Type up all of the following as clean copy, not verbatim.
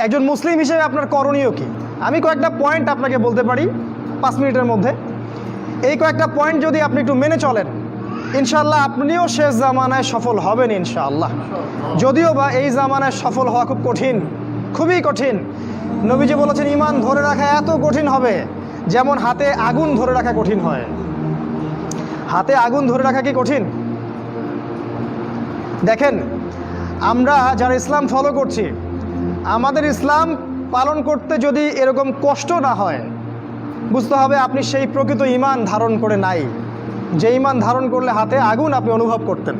একজন মুসলিম হিসেবে আপনার করণীয় কি? আমি কয়েকটা পয়েন্ট আপনাকে বলতে পারি 5 মিনিটের মধ্যে। এই কয়েকটা পয়েন্ট যদি আপনি একটু মেনে চলেন, ইনশাআল্লাহ আপনিও শেষ জামানায় সফল হবেন ইনশাআল্লাহ। যদিও বা এই জামানায় সফল হওয়া খুব কঠিন, খুবই কঠিন। নবীজি বলেছেন ঈমান ধরে রাখা এত কঠিন হবে যেমন হাতে আগুন ধরে রাখা কঠিন হয়। হাতে আগুন ধরে রাখা কি কঠিন? দেখেন, আমরা যারা ইসলাম ফলো করছি, আমাদের ইসলাম পালন করতে যদি এরকম কষ্ট না হয়, বুঝতে হবে আপনি সেই প্রকৃত ঈমান ধারণ করে নাই, যে ঈমান ধারণ করলে হাতে আগুন আপনি অনুভব করতেন।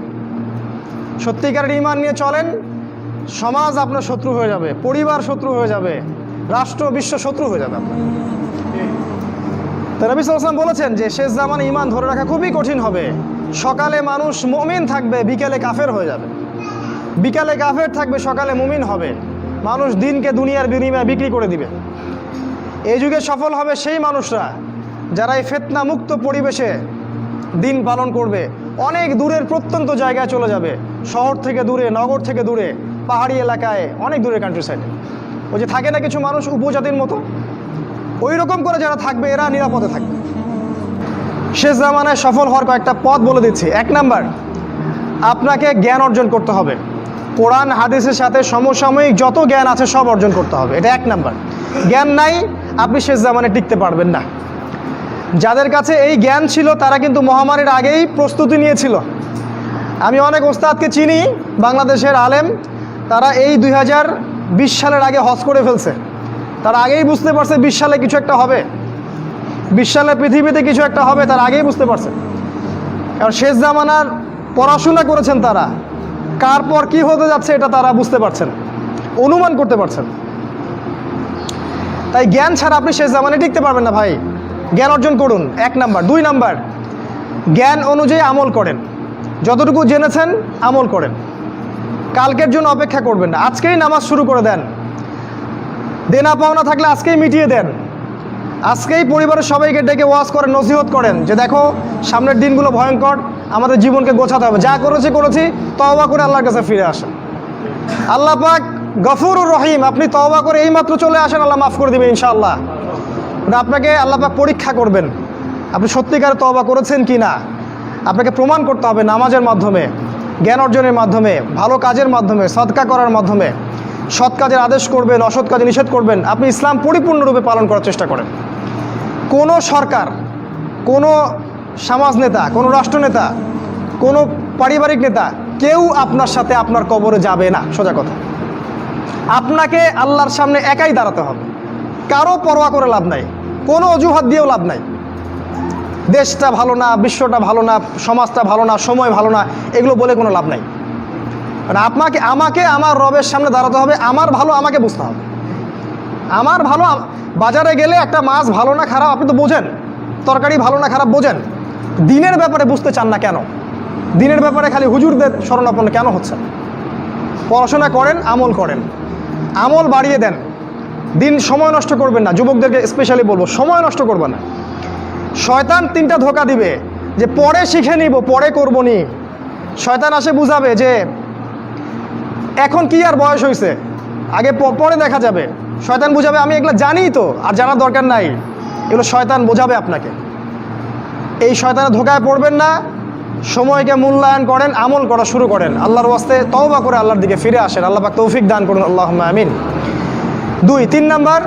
সত্যিকারের ঈমান নিয়ে চলেন, সমাজ আপনার শত্রু হয়ে যাবে, পরিবার শত্রু হয়ে যাবে, রাষ্ট্র বিশ্ব শত্রু হয়ে যাবে আপনার। তো নবী সাল্লাল্লাহু আলাইহি ওয়াসাল্লাম বলেছেন যে শেষ জামানে ঈমান ধরে রাখা খুবই কঠিন হবে। সকালে মানুষ মুমিন থাকবে, বিকেলে কাফের হয়ে যাবে। বিকালে কাফের থাকবে, সকালে মুমিন হবে। মানুষ দিনকে দুনিয়ার বিনিময়ে বিক্রি করে দিবে। এই যুগে সফল হবে সেই মানুষরা যারা এই ফিতনা মুক্ত পরিবেশে দিন পালন করবে। অনেক দূরের প্রত্যন্ত জায়গায় চলে যাবে, শহর থেকে দূরে, নগর থেকে দূরে, পাহাড়ি এলাকায়, অনেক দূরে, কান্ট্রি সাইডে। ওই যে থাকে না কিছু মানুষ উপজাতির মতো, ওই রকম করে যারা থাকবে এরা নিরাপদে থাকবে। শেষ জামানায় সফল হওয়ার কয়েকটা পথ বলে দিচ্ছি। 1 নাম্বার, আপনাকে জ্ঞান অর্জন করতে হবে। কোরআন হাদিসের সাথে সমসাময়িক যত জ্ঞান আছে সব অর্জন করতে হবে, এটা 1 নাম্বার। জ্ঞান নাই, আপনি শেষ জামানে টিকতে পারবেন না। যাদের কাছে এই জ্ঞান ছিল তারা কিন্তু মহামারীর আগেই প্রস্তুতি নিয়েছিল। আমি অনেক ওস্তাদকে চিনি, বাংলাদেশের আলেম, তারা এই 2020 সালের আগে হজ করে ফেলছে। তারা আগেই বুঝতে পারছে 20 সালে কিছু একটা হবে, 20 সালে পৃথিবীতে কিছু একটা হবে, তারা আগেই বুঝতে পারছে। কারণ শেষ জামানার পড়াশোনা করেছেন তারা, কার পর কি হতে যাচ্ছে এটা তারা বুঝতে পারছেন, অনুমান করতে পারছেন। তাই জ্ঞান ছাড়া আপনি শেষ জামানে টিকতে পারবেন না ভাই। জ্ঞান অর্জন করুন, 1 নাম্বার। 2 নাম্বার, জ্ঞান অনুযায়ী আমল করেন। যতটুকু জেনেছেন আমল করেন, কালকের জন্য অপেক্ষা করবেন না। আজকেই নামাজ শুরু করে দেন, দেনা পাওনা থাকলে আজকেই মিটিয়ে দেন। আজকেই পরিবারের সবাইকে ডেকে ওয়াজ করেন, নসিহত করেন যে দেখো সামনের দিনগুলো ভয়ঙ্কর, আমাদের জীবনকে গোছাতে হবে, যা করেছি তওবা করে আল্লাহর কাছে ফিরে আসেন। আল্লাহ পাক গফুরুর রহিম, আপনি তওবা করে এইমাত্র চলে আসেন, আল্লাহ মাফ করে দেবে ইনশাআল্লাহ। আপনাকে আল্লাহ পাক পরীক্ষা করবেন আপনি সত্যিকারে তওবা করেছেন কি না। আপনাকে প্রমাণ করতে হবে নামাজের মাধ্যমে, জ্ঞান অর্জনের মাধ্যমে, ভালো কাজের মাধ্যমে, সদকা করার মাধ্যমে। সৎ কাজের আদেশ করবেন, অসৎ কাজে নিষেধ করবেন। আপনি ইসলাম পরিপূর্ণরূপে পালন করার চেষ্টা করেন। কোনো সরকার, কোনো সমাজ নেতা, কোনো রাষ্ট্রনেতা, কোনো পারিবারিক নেতা, কেউ আপনার সাথে আপনার কবরে যাবে না। সোজা কথা, আপনাকে আল্লাহর সামনে একাই দাঁড়াতে হবে। কারো পরোয়া করে লাভ নাই, কোনো অজুহাত দিয়েও লাভ নাই। দেশটা ভালো না, বিশ্বটা ভালো না, সমাজটা ভালো না, সময় ভালো না, এগুলো বলে কোনো লাভ নাই। মানে আমাকে আমার রবের সামনে দাঁড়াতে হবে। আমার ভালো আমাকে বুঝতে হবে। আমার ভালো, বাজারে গেলে একটা মাছ ভালো না খারাপ আপনি তো বোঝেন, তরকারি ভালো না খারাপ বোঝেন। দিনের ব্যাপারে বুঝতে চান না কেন? দিনের ব্যাপারে খালি হুজুরদের শরণাপন্ন কেন হচ্ছে? পড়াশোনা করেন, আমল করেন, আমল বাড়িয়ে দেন। দিন সময় নষ্ট করবেন না। যুবকদেরকে স্পেশালি বলবো, সময় নষ্ট করবেন না। শয়তান 3টা ধোঁকা দিবে যে পরে শিখে নিব, পরে করবো নি। শয়তান আসে বুঝাবে যে এখন কি আর বয়স হয়েছে, আগে পরে দেখা যাবে। শয়তান বুঝাবে আমি এগুলো জানি তো, আর জানার দরকার নাই। এগুলো শয়তান বোঝাবে আপনাকে। এই শয়তানের ধোঁকায় পড়বেন না। সময়কে মূল্যায়ন করেন, আমল করা শুরু করেন, আল্লাহর ওয়াস্তে তওবা করে আল্লাহর দিকে ফিরে আসেন। আল্লাহ পাক তৌফিক দান করুন, আল্লাহুম্মা আমিন। 3 নাম্বার,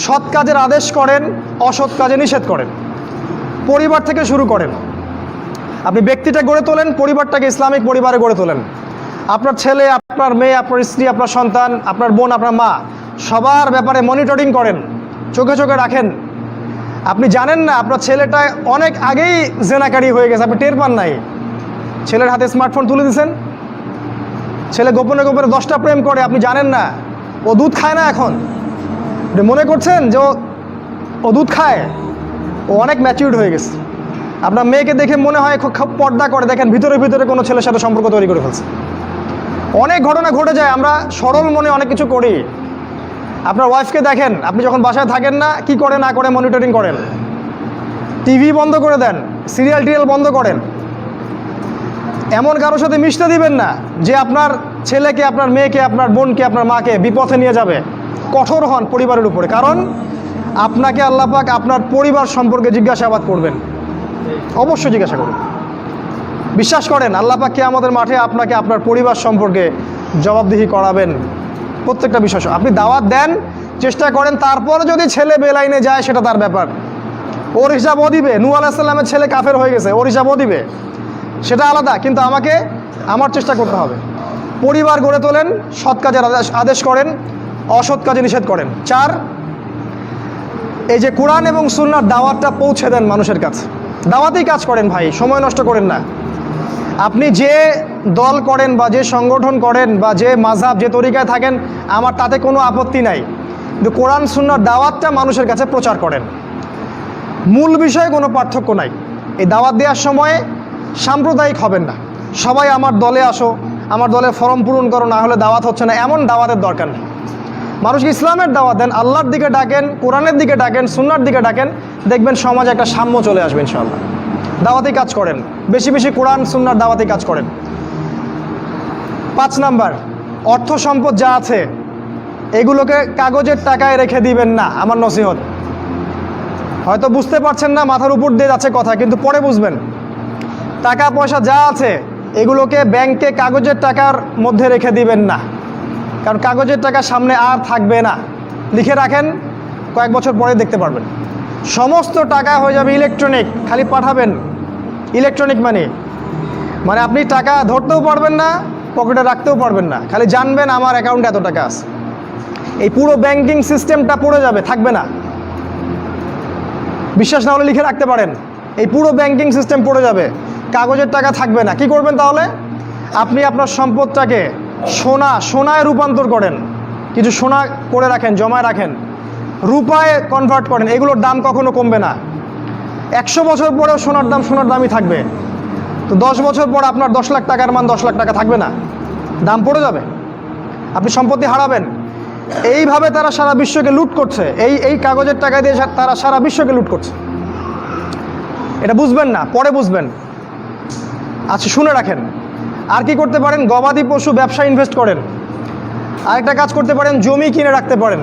সৎ কাজের আদেশ করেন, অসৎ কাজে নিষেধ করেন। পরিবার থেকে শুরু করেন। আপনি ব্যক্তিটা গড়ে তোলেন, পরিবারটাকে ইসলামিক পরিবারে গড়ে তোলেন। আপনার ছেলে, আপনার মেয়ে, আপনার স্ত্রী, আপনার সন্তান, আপনার বোন, আপনার মা, সবার ব্যাপারে মনিটরিং করেন, চোখে চোখে রাখেন। আপনি জানেন না আপনার ছেলেটা অনেক আগেই জেনাকারী হয়ে গেছে, আপনি টের পান নাই। ছেলের হাতে স্মার্টফোন তুলে দিয়েছেন, ছেলে গোপনে গোপনে 10টা প্রেম করে, আপনি জানেন না। ও দুধ খায় না এখন, আপনি মনে করছেন যে ও দুধ খায়। ও অনেক ম্যাচিউরড হয়ে গেছে। আপনার মেয়েকে দেখে মনে হয় খুব পর্দা করে, দেখেন ভিতরে ভিতরে কোনো ছেলের সাথে সম্পর্ক তৈরি করে ফেলছে। অনেক ঘটনা ঘটে যায়, আমরা সরল মনে অনেক কিছু করি। আপনার ওয়াইফকে দেখেন, আপনি যখন বাসায় থাকেন না, কি করে না করে মনিটরিং করেন। টিভি বন্ধ করে দেন, সিরিয়াল টিরিয়াল বন্ধ করেন। এমন কারোর সাথে মিশতে দিবেন না যে আপনার ছেলেকে, আপনার মেয়েকে, আপনার বোনকে, আপনার মাকে বিপথে নিয়ে যাবে। কঠোর হন পরিবারের উপরে, কারণ আপনাকে আল্লাহ পাক আপনার পরিবার সম্পর্কে জিজ্ঞাসাবাদ করবেন, অবশ্যই জিজ্ঞাসা করবেন। বিশ্বাস করেন আল্লাহ পাক কিয়ামতের মাঠে আপনাকে আপনার পরিবার সম্পর্কে জবাবদিহি করাবেন প্রত্যেকটা বিষয়। আপনি দাওয়াত দেন, চেষ্টা করেন, তারপর যদি ছেলে বেলাইনে যায় সেটা তার ব্যাপার, ওর হিসাব ও দিবে। নূহ আলাইহিস সালামের ছেলে কাফের হয়ে গেছে, ওর হিসাব ও দিবে, সেটা আলাদা। কিন্তু আমাকে আমার চেষ্টা করতে হবে। পরিবার গড়ে তোলেন, সৎ কাজের আদেশ করেন, অসৎ কাজে নিষেধ করেন। 4, এই যে কোরআন এবং সুন্নাহর দাওয়াতটা পৌঁছে দেন মানুষের কাছে। দাওয়াতেই কাজ করেন ভাই, সময় নষ্ট করেন না। আপনি যে দল করেন বা যে সংগঠন করেন বা যে মাযহাব যে তরিকায় থাকেন, আমার তাতে কোনো আপত্তি নাই, কিন্তু কোরআন সুন্নাহর দাওয়াতটা মানুষের কাছে প্রচার করেন। মূল বিষয়ে কোনো পার্থক্য নাই। এই দাওয়াত দেওয়ার সময় সাম্প্রদায়িক হবেন না, সবাই আমার দলে আসো, আমার দলে ফর্ম পূরণ করো, না হলে দাওয়াত হচ্ছে না, এমন দাওয়াতের দরকার নেই। মানুষকে ইসলামের দাওয়াত দেন, আল্লাহর দিকে ডাকেন, কোরআনের দিকে ডাকেন, সুন্নাহর দিকে ডাকেন, দেখবেন সমাজে একটা সাম্য চলে আসবে ইনশাআল্লাহ। দাওয়াতেই কাজ করেন, বেশি বেশি কোরআন সুন্নাহর দাওয়াতেই কাজ করেন। 5 নাম্বার, অর্থ সম্পদ যা আছে এগুলোকে কাগজের টাকায় রেখে দিবেন না, আমার নসিহত। হয়তো বুঝতে পারছেন না, মাথার উপর দিয়ে যাচ্ছে কথা, কিন্তু পরে বুঝবেন। টাকা পয়সা যা আছে এগুলোকে ব্যাংকে কাগজের টাকার মধ্যে রেখে দিবেন না, কারণ কাগজের টাকা সামনে আর থাকবে না। লিখে রাখেন, কয়েক বছর পরে দেখতে পারবেন সমস্ত টাকা হয়ে যাবে ইলেকট্রনিক। খালি পাঠাবেন, ইলেকট্রনিক মানে আপনি টাকা ধরতেও পারবেন না, পকেটে রাখতেও পারবেন না, খালি জানবেন আমার অ্যাকাউন্টে এত টাকা আছে। এই পুরো ব্যাংকিং সিস্টেমটা পড়ে যাবে, থাকবে না। বিশ্বাস না হলে লিখে রাখতে পারেন, এই পুরো ব্যাংকিং সিস্টেম পড়ে যাবে, কাগজের টাকা থাকবে না। কি করবেন তাহলে? আপনি আপনার সম্পদটাকে সোনায় রূপান্তর করেন, কিছু সোনা করে রাখেন, জমায় রাখেন, রূপায় কনভার্ট করেন। এগুলোর দাম কখনো কমবে না। 100 বছর পরেও সোনার দামই থাকবে। তো 10 বছর পর আপনার 10 লাখ টাকার মান 10 লাখ টাকা থাকবে না, দাম পড়ে যাবে, আপনি সম্পত্তি হারাবেন। এইভাবে তারা সারা বিশ্বকে লুট করছে, এই কাগজের টাকা দিয়ে তারা সারা বিশ্বকে লুট করছে। এটা বুঝবেন না, পরে বুঝবেন। আচ্ছা, শুনে রাখেন। আর কি করতে পারেন? গবাদি পশু ব্যবসা ইনভেস্ট করেন। আরেকটা কাজ করতে পারেন, জমি কিনে রাখতে পারেন,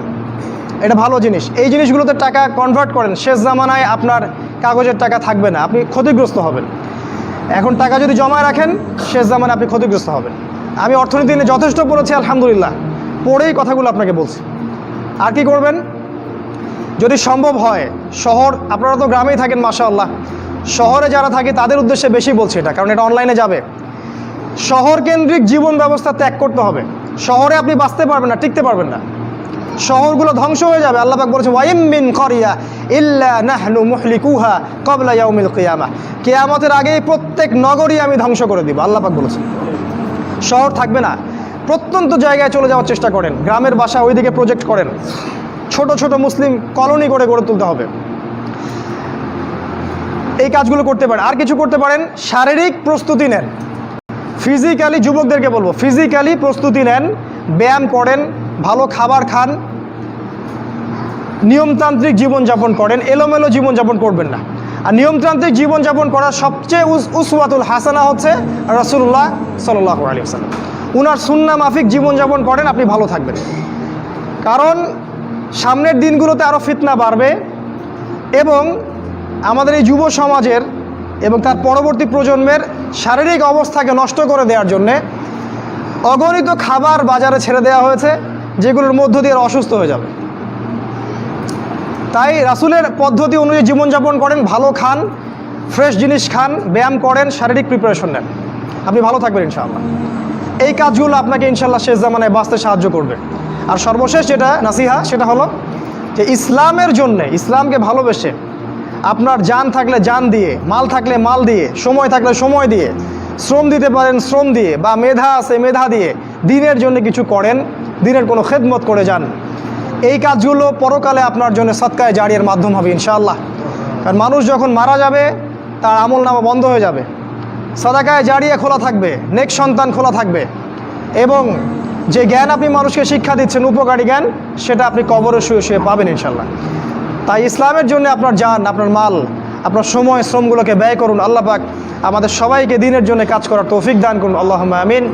এটা ভালো জিনিস। এই জিনিসগুলোতে টাকা কনভার্ট করেন। শেষ জামানায় আপনার কাগজের টাকা থাকবে না, আপনি ক্ষতিগ্রস্ত হবেন। এখন টাকা যদি জমায় রাখেন, শেষ জামানায় আপনি ক্ষতিগ্রস্ত হবেন। আমি অর্থনীতি নিয়ে যথেষ্ট পড়েছি আলহামদুলিল্লাহ, পড়েই কথাগুলো আপনাকে বলছি। আর কি করবেন? যদি সম্ভব হয়, শহর, আপনারা তো গ্রামেই থাকেন মাশাআল্লাহ, শহরে যারা থাকে তাদের উদ্দেশ্যে বেশি বলছি এটা, কারণ এটা অনলাইনে যাবে। শহর কেন্দ্রিক জীবন ব্যবস্থা ত্যাগ করতে হবে। শহরে আপনি বাঁচতে পারবেন না, টিকতে পারবেন না, শহরগুলো ধ্বংস হয়ে যাবে। আল্লাহ পাক বলেছেন, ওয়াইম মিন ক্বরিয়া ইল্লা নাহনু মুহলিকুহা ক্বাবলা ইয়াউমিল কিয়ামাহ, কিয়ামতের আগেই প্রত্যেক নগরী আমি ধ্বংস করে দিব, আল্লাহ পাক বলেছেন। শহর থাকবে না, প্রত্যন্ত জায়গায় চলে যাওয়ার চেষ্টা করেন, গ্রামের বাসা ওইদিকে প্রজেক্ট করেন, ছোট ছোট মুসলিম কলোনি করে গড়ে তুলতে হবে। এই কাজগুলো করতে পারেন। আর কিছু করতে পারেন, শারীরিক প্রস্তুতি নেন। ফিজিক্যালি, যুবকদেরকে বলবো, ফিজিক্যালি প্রস্তুতি নেন, ব্যায়াম করেন, ভালো খাবার খান, নিয়মতান্ত্রিক জীবনযাপন করেন, এলোমেলো জীবনযাপন করবেন না। আর নিয়মতান্ত্রিক জীবনযাপন করার সবচেয়ে উসওয়াতুল হাসানা হচ্ছে রাসূলুল্লাহ সাল্লাল্লাহু আলাইহি ওয়াসাল্লাম। উনার সুন্নাহ মাফিক জীবনযাপন করেন, আপনি ভালো থাকবেন। কারণ সামনের দিনগুলোতে আরও ফিতনা বাড়বে, এবং আমাদের এই যুব সমাজের এবং তার পরবর্তী প্রজন্মের শারীরিক অবস্থাকে নষ্ট করে দেওয়ার জন্যে অগণিত খাবার বাজারে ছেড়ে দেওয়া হয়েছে, যেগুলোর মধ্য দিয়ে অসুস্থ হয়ে যাবে। তাই রাসূলের পদ্ধতি অনুযায়ী জীবনযাপন করেন, ভালো খান, ফ্রেশ জিনিস খান, ব্যায়াম করেন, শারীরিক প্রিপারেশন নেন, আপনি ভালো থাকবেন ইনশাআল্লাহ। এই কাজগুলো আপনাকে ইনশাআল্লাহ শেষ জামানায় বাঁচতে সাহায্য করবে। আর সর্বশেষ যেটা নাসিহা, সেটা হলো যে ইসলামের জন্যে, ইসলামকে ভালোবেসে আপনার জান থাকলে জান দিয়ে, মাল থাকলে মাল দিয়ে, সময় থাকলে সময় দিয়ে, শ্রম দিতে পারেন শ্রম দিয়ে, বা মেধা আছে মেধা দিয়ে দিনের জন্য কিছু করেন, দিনের কোনো খেদমত করে যান। এই কাজগুলো পরকালে আপনার জন্য সদকায়ে জারিয়ার মাধ্যম হবে ইনশাআল্লাহ। কারণ মানুষ যখন মারা যাবে, তার আমলনামা বন্ধ হয়ে যাবে, সদকায়ে জারিয়া খোলা থাকবে, নেক সন্তান খোলা থাকবে, এবং যে জ্ঞান আপনি মানুষকে শিক্ষা দিচ্ছেন, উপকারী জ্ঞান, সেটা আপনি কবরে শুয়ে শুয়ে পাবেন ইনশাআল্লাহ। তাই ইসলামের জন্য আপনার জান, আপনার মাল, আপনার সময়, শ্রমগুলোকে ব্যয় করুন। আল্লাহ পাক আমাদের সবাইকে দিনের জন্য কাজ করার তৌফিক দান করুন, আল্লাহুম্মা আমিন।